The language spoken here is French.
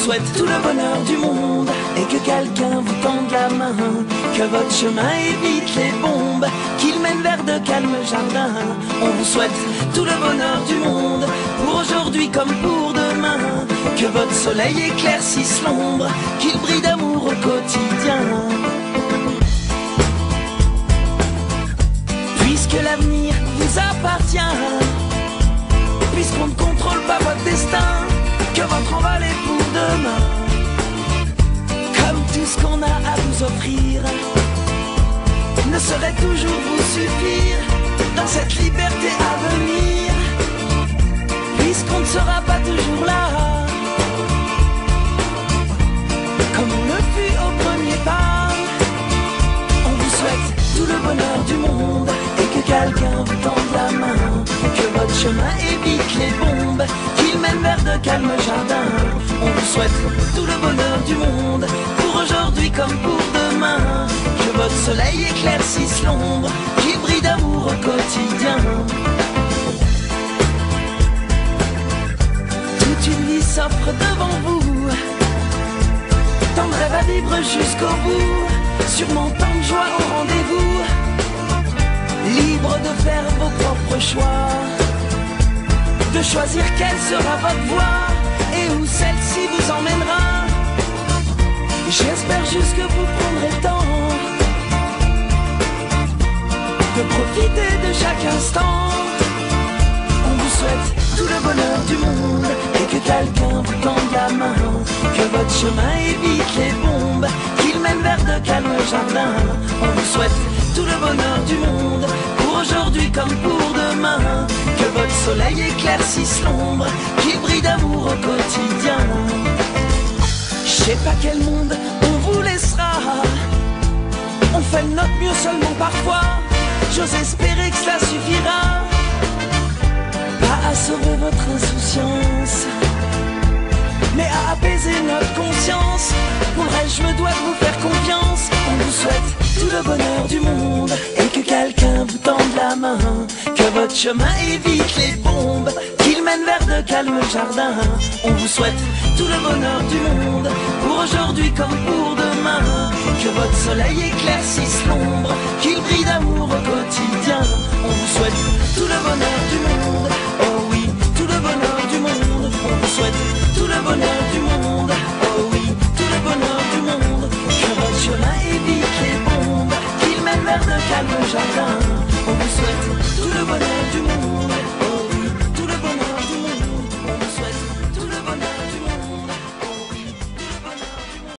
souhaite tout le bonheur du monde et que quelqu'un vous tende la main, que votre chemin évite les bombes, qu'il mène vers de calmes jardins. On vous souhaite tout le bonheur du monde, pour aujourd'hui comme pour demain, que votre soleil éclaircisse l'ombre, qu'il brille d'amour au quotidien. Puisque l'avenir vous appartient, puisqu'on ne contrôle pas votre destin, que votre envol est pour demain. Comme tout ce qu'on a à vous offrir ne saurait toujours vous suffire dans cette liberté à venir, puisqu'on ne sera pas toujours là comme on le fut au premier pas. On vous souhaite tout le bonheur du monde et que quelqu'un vous tende la main, que votre chemin évite les bombes, qu'il mène vers de calmes jardins. On vous souhaite tout le bonheur du monde, pour aujourd'hui comme pour demain, que votre soleil éclaircisse l'ombre, qu'il brille d'amour au quotidien. Toute une vie s'offre devant vous, tant de rêves à vivre jusqu'au bout, sûrement tant de joie au rendez-vous, libre de faire vos propres choix, de choisir quelle sera votre voie et où celle-ci vous emmènera. J'espère juste que vous prendrez le temps de profiter de chaque instant. On vous souhaite tout le bonheur du monde et que quelqu'un vous tende la main, que votre chemin évite les bombes, qu'il mène vers de calmes jardins. On vous souhaite tout le bonheur du monde, pour aujourd'hui comme pour demain, que votre soleil éclaircisse l'ombre, qu'il brille d'amour au quotidien. Je sais pas quel monde on vous laissera, on fait de notre mieux seulement parfois, j'ose espérer que cela suffira, pas à sauver votre insouciance, mais à apaiser notre conscience. Pour le reste, je me dois de vous faire confiance. On vous souhaite tout le bonheur du monde et que quelqu'un vous tende la main, que votre chemin évite les bombes, qu'il mène vers de calmes jardins. On vous souhaite tout le bonheur du monde, pour aujourd'hui comme pour demain, que votre soleil éclaircisse l'ombre, qu'il brille d'amour au quotidien. On vous souhaite tout le bonheur du monde, oh oui, tout le bonheur du monde. On vous souhaite tout le bonheur du monde, oh oui, tout le bonheur du monde, que votre chemin évite les bombes, qu'il mène vers de calmes jardins. On vous souhaite tout le bonheur du monde.